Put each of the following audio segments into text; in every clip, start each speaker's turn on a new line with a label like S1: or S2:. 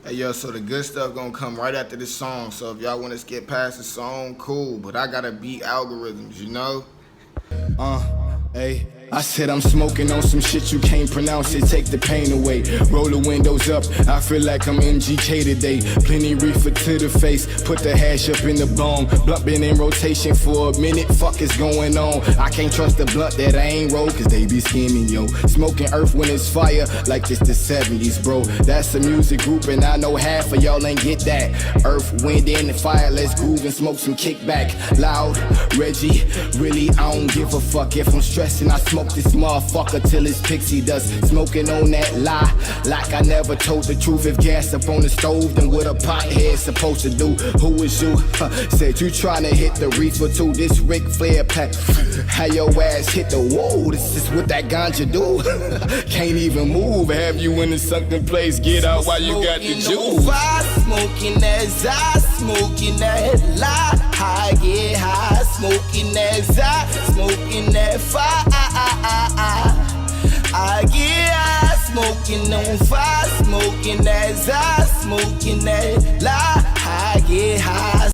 S1: Hey yo, so the good stuff gonna come right after this song. So if y'all want to skip past the song, cool. But I gotta beat algorithms, you know? Hey, I said I'm smoking on some shit you can't pronounce it, take the pain away. Roll the windows up, I feel like I'm MGK today. Plenty reefer to the face, put the hash up in the bone. Blunt been in rotation for a minute, fuck is going on. I can't trust the blunt that I ain't roll, cause they be scamming, yo. Smoking earth when it's fire, like it's the 70s, bro. That's a music group and I know half of y'all ain't get that. Earth, wind, and fire, let's groove and smoke some kickback. Loud, Reggie, really I don't give a fuck if I'm stressing. I smoke this motherfucker till it's pixie dust. Smoking on that lie, like I never told the truth. If gas up on the stove, then what a pothead supposed to do? Who is you? Said you tryna hit the reefer too. This Ric Flair pack, how your ass hit the wall. This is what that ganja do. Can't even move. Have you in a sunken place? Get out while you got the juice.
S2: Smoking that Zai, smoking that lie. I get high, smoking that Zai, smoking that fire. I get high, smoking on fire, smoking that Zai, smoking that lie. I get high.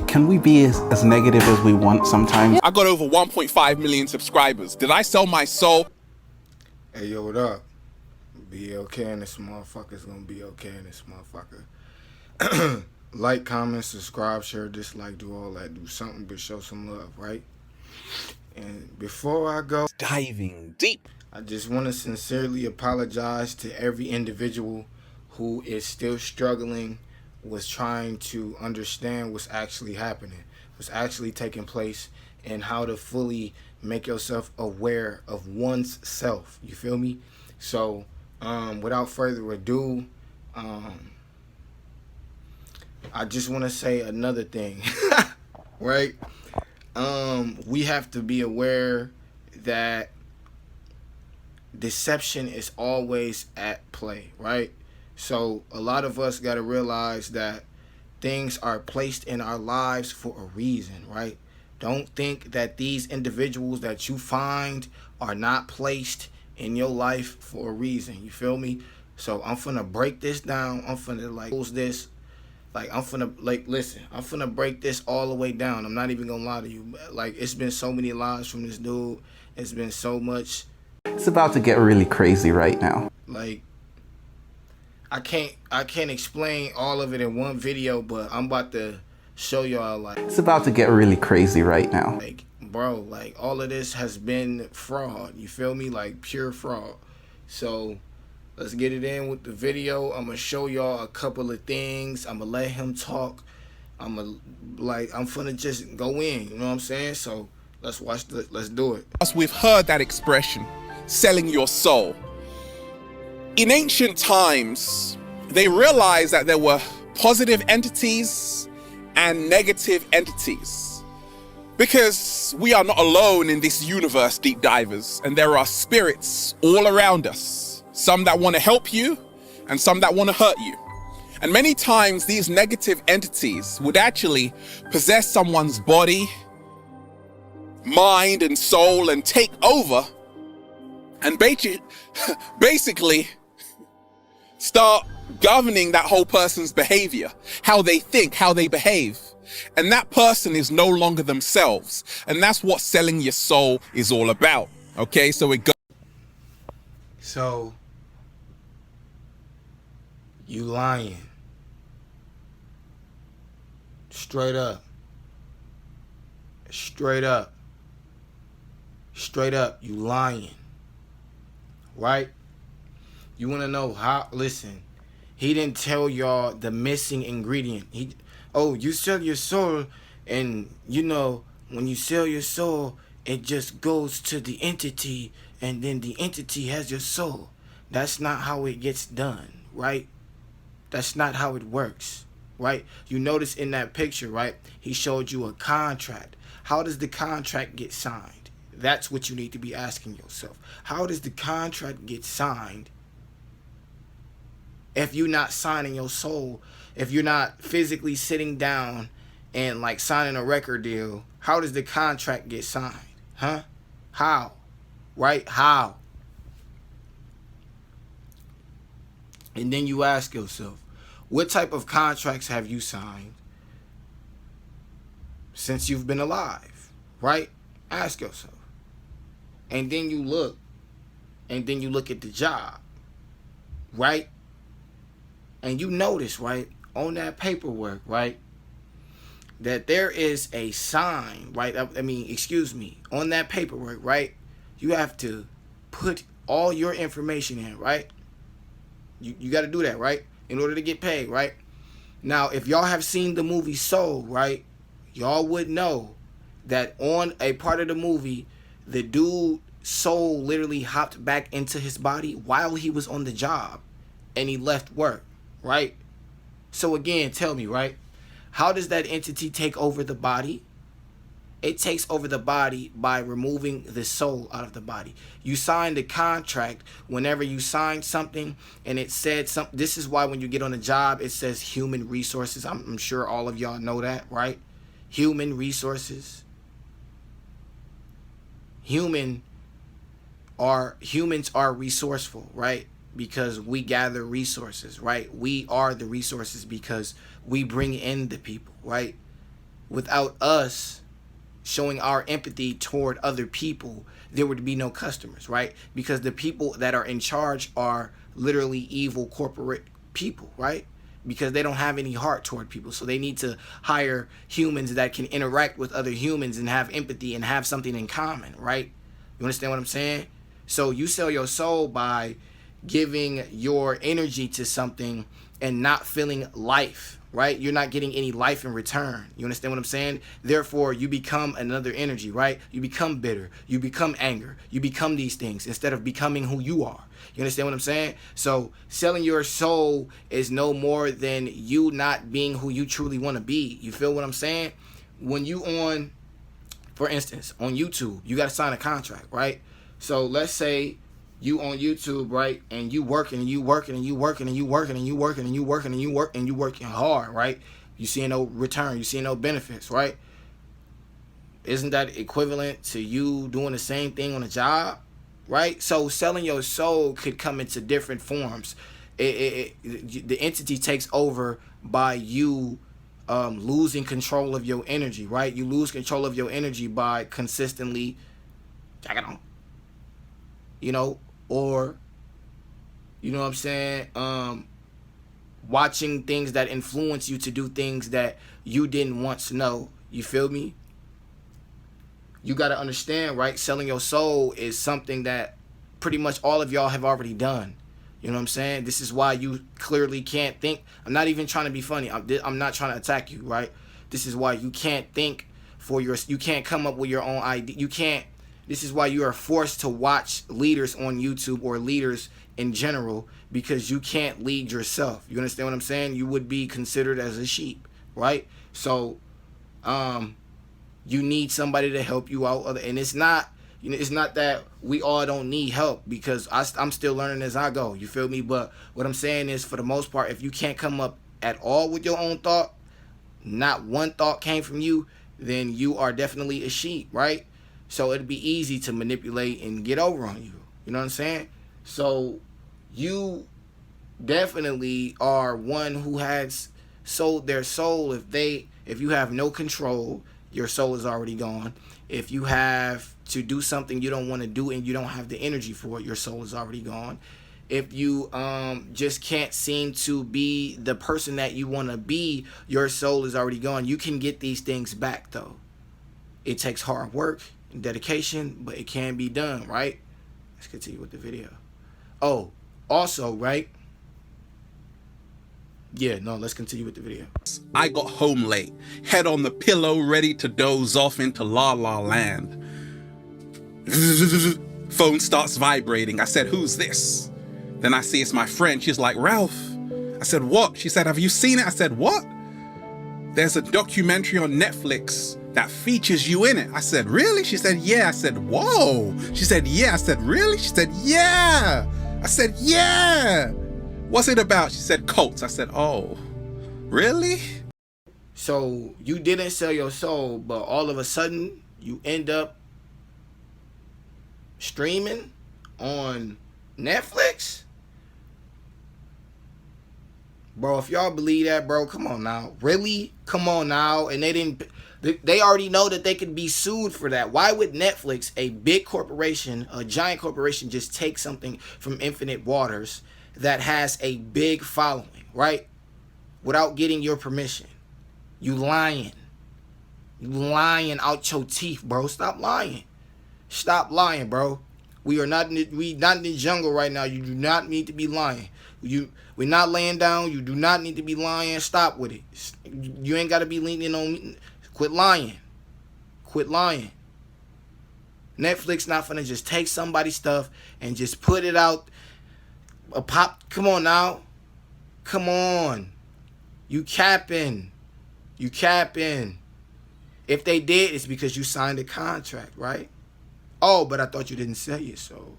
S3: Can we be as negative as we want sometimes?
S4: I got over 1.5 million subscribers. Did I sell my soul?
S1: Hey yo, what up? Be okay in this motherfucker's gonna be okay in this motherfucker. Like, comment, subscribe, share, dislike, do all that. Do something but show some love, right? And before I go,
S4: Diving deep.
S1: I just want to sincerely apologize to every individual who is still struggling with trying to understand what's actually happening, what's actually taking place, and how to fully make yourself aware of one's self. You feel me? So, without further ado, I just want to say another thing, right? We have to be aware that deception is always at play, right? So a lot of us got to realize that things are placed in our lives for a reason, right? Don't think that these individuals that you find are not placed in your life for a reason. You feel me? So I'm finna break this down. I'm finna listen, I'm finna break this all the way down. I'm not even gonna lie to you. Like, it's been so many lies from this dude. It's been so much.
S3: It's about to get really crazy right now.
S1: Like, I can't explain all of it in one video, but I'm about to show y'all, like,
S3: It's about to get really crazy right now.
S1: like, bro, like, all of this has been fraud. You feel me? Like, pure fraud. So let's get it in with the video. I'm gonna show y'all a couple of things. I'm gonna let him talk. I'm finna just go in, you know what I'm saying? So let's do it.
S4: We've heard that expression, selling your soul. In ancient times, they realized that there were positive entities and negative entities. Because we are not alone in this universe, deep divers, and there are spirits all around us. Some that want to help you and some that want to hurt you. And many times these negative entities would actually possess someone's body, mind, and soul and take over and basically start governing that whole person's behavior, how they think, how they behave. And that person is no longer themselves. And that's what selling your soul is all about. Okay, so it goes.
S1: So, you lying. Straight up. Straight up. Straight up, you lying. Right? You want to know how? Listen, he didn't tell y'all the missing ingredient. You sell your soul, and you know, when you sell your soul, it just goes to the entity, and then the entity has your soul. That's not how it gets done, right? That's not how it works, right? You notice in that picture, right? He showed you a contract. How does the contract get signed? That's what you need to be asking yourself. How does the contract get signed if you're not signing your soul? If you're not physically sitting down and like signing a record deal, how does the contract get signed? Huh? How? Right? How?
S2: And then you ask yourself, what type of contracts have you signed since you've been alive, right? Ask yourself. And then you look, and then you look at the job, right? And you notice, right, on that paperwork, right, that there is a sign, right? I mean, excuse me, on that paperwork, right? You have to put all your information in, right? You got to do that, right? In order to get paid, right? Now, if y'all have seen the movie Soul, right, y'all would know that on a part of the movie, the dude's soul literally hopped back into his body while he was on the job, and he left work, right? So again, tell me, right, how does that entity take over the body? It takes over the body by removing the soul out of the body. You signed a contract. Whenever you sign something and it said something, this is why when you get on a job, it says human resources. I'm sure all of y'all know that, right? Human resources. Humans are resourceful, right? Because we gather resources, right? We are the resources because we bring in the people, right? Without us showing our empathy toward other people, there would be no customers, right? Because the people that are in charge are literally evil corporate people, right? Because they don't have any heart toward people. So they need to hire humans that can interact with other humans and have empathy and have something in common, right? You understand what I'm saying? So you sell your soul by giving your energy to something and not feeling life, right? You're not getting any life in return. You understand what I'm saying? Therefore, you become another energy, right? You become bitter. You become anger. You become these things instead of becoming who you are. You understand what I'm saying? So selling your soul is no more than you not being who you truly want to be. You feel what I'm saying? When you on, for instance, on YouTube, you got to sign a contract, right? So let's say you on YouTube, right, and you working and you working and you working and you working and you working and you working and you work and you working hard, right? You seeing no return, you seeing no benefits, right? Isn't that equivalent to you doing the same thing on a job, right? So selling your soul could come into different forms. The entity takes over by you losing control of your energy, right? You lose control of your energy by consistently, you know, or, you know what I'm saying, watching things that influence you to do things that you didn't once know. You feel me? You got to understand, right? Selling your soul is something that pretty much all of y'all have already done. You know what I'm saying? This is why you clearly can't think. I'm not even trying to be funny. I'm not trying to attack you, right? This is why you can't think you can't come up with your own idea. You can't. This is why you are forced to watch leaders on YouTube or leaders in general, because you can't lead yourself. You understand what I'm saying? You would be considered as a sheep, right? So, you need somebody to help you out. And it's not, you know, it's not that we all don't need help, because I'm still learning as I go. You feel me? But what I'm saying is, for the most part, if you can't come up at all with your own thought, not one thought came from you, then you are definitely a sheep, right? So it'd be easy to manipulate and get over on you. You know what I'm saying? So you definitely are one who has sold their soul. If you have no control, your soul is already gone. If you have to do something you don't want to do and you don't have the energy for it, your soul is already gone. If you just can't seem to be the person that you want to be, your soul is already gone. You can get these things back, though. It takes hard work and dedication, but it can be done, right? Let's continue with the video. Oh, also, right? Yeah, no, let's continue with the video.
S4: I got home late, head on the pillow, ready to doze off into La La Land. Phone starts vibrating. I said, "Who's this?" Then I see it's my friend. She's like, "Ralph." I said, "What?" She said, "Have you seen it?" I said, "What?" "There's a documentary on Netflix that features you in it." I said, "Really?" She said, "Yeah." I said, "Whoa." She said, "Yeah." I said, "Really?" She said, "Yeah." I said, "Yeah." "What's it about?" She said, "Cults." I said, "Oh, really?"
S2: So you didn't sell your soul, but all of a sudden you end up streaming on Netflix? Bro, if y'all believe that, bro, come on now. Really? Come on now. And they already know that they could be sued for that. Why would Netflix, a big corporation, a giant corporation, just take something from Infinite Waters that has a big following, right? Without getting your permission. You lying. You lying out your teeth, bro. Stop lying. Stop lying, bro. We not in the jungle right now. You do not need to be lying. We're not laying down. You do not need to be lying. Stop with it. You ain't got to be leaning on me. Quit lying. Quit lying. Netflix not finna just take somebody's stuff and just put it out. A pop. Come on now. Come on. You capping. You capping. If they did, it's because you signed a contract, right? Oh, but I thought you didn't say it, so.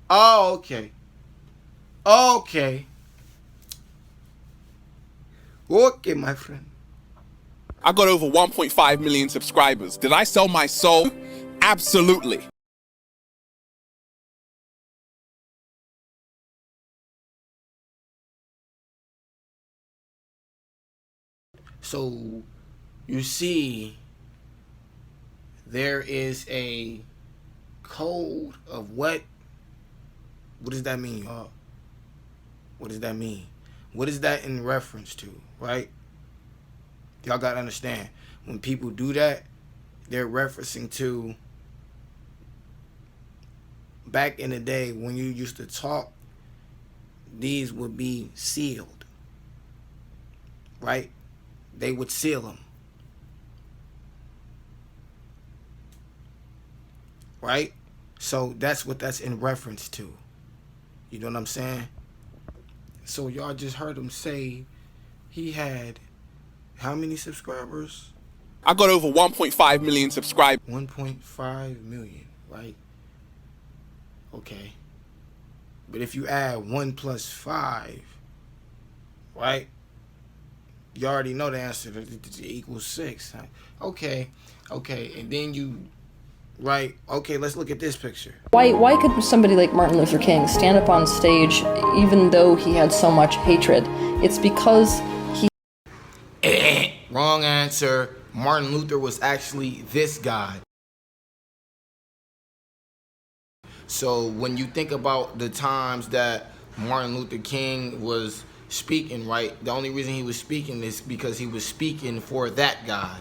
S2: Oh, okay. Okay. Okay, my friend.
S4: I got over 1.5 million subscribers. Did I sell my soul? Absolutely.
S2: So, you see, there is a code of what does that mean, y'all? What does that mean? What is that in reference to, right? Y'all gotta understand, when people do that, they're referencing to back in the day when you used to talk, these would be sealed, right? They would seal them, right? So that's what that's in reference to. You know what I'm saying? So y'all just heard him say he had how many subscribers?
S4: I got over 1.5 million subscribers.
S2: 1.5 million, right? Okay. But if you add 1 plus 5, right? You already know the answer to equals 6. Okay. And then you, right? Okay, let's look at this picture.
S5: Why could somebody like Martin Luther King stand up on stage even though he had so much hatred? It's because he...
S2: Wrong answer. Martin Luther was actually this guy. So when you think about the times that Martin Luther King was speaking, right, the only reason he was speaking is because he was speaking for that guy.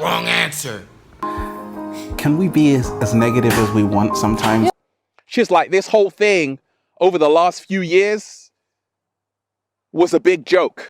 S2: Wrong answer.
S3: Can we be as negative as we want sometimes?
S4: She's like, this whole thing over the last few years was a big joke.